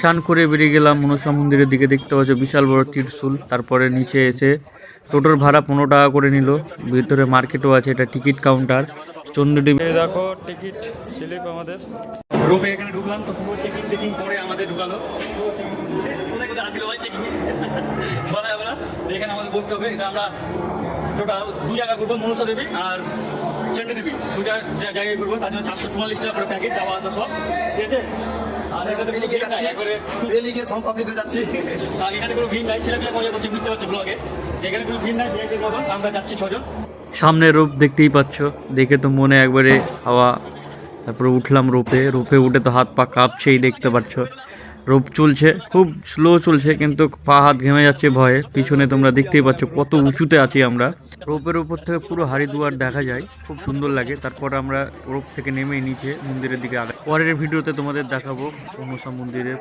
স্নান করে বেরিয়ে গেলাম মনসা মন্দিরের দিকে। দেখতে পাচ্ছ বিশাল বড় ত্রিশূল। তারপরে নিচে এসে টোটোর ভাড়া 15 টাকা করে নিল। ভিতরে মার্কেটও আছে, এটা টিকিট কাউন্টার চন্দ্রদ্বীপ। দেখো টিকিট স্লিপ আমাদের রোপে এখানে ঢুকলাম তো পুরো চেকিং টেকিং করে আমাদের ঢুকালো। এখানে আমাদের বসতে হবে। এটা আমরা টোটাল 2 জায়গা করবো, মনসা দেবী আর চন্দ্রদেবী, 2টা জায়গায় করবো। তার জন্য 444 টাকা করে প্যাকেজ দেওয়া আছে সব, ঠিক আছে। আর এখানে কোনো ভিড় নাই, ছেলেমেয়ে মজা করছে, বুঝতে পারছো ব্লগে। এখানে কোনো ভিড় নাই, ভিড়ের মতন আমরা যাচ্ছি 6 জন। সামনে রোপ দেখতেই পাচ্ছ, দেখে তো মনে একবারে হাওয়া। তারপরে উঠলাম রোপে। রোপে উঠে তো হাত পা কাঁপছেই, দেখতে পাচ্ছ। রোপ চলছে, খুব স্লো চলছে, কিন্তু পা হাত ঘেমে যাচ্ছে ভয়ে। পিছনে তোমরা দেখতেই পাচ্ছ কত উঁচুতে আছি আমরা। রোপের উপর থেকে পুরো হারিদুয়ার দেখা যায়, খুব সুন্দর লাগে। তারপর আমরা রোপ থেকে নেমে নিচে মন্দিরের দিকে আগাই। পরের ভিডিওতে তোমাদের দেখাবো মনসা মন্দিরের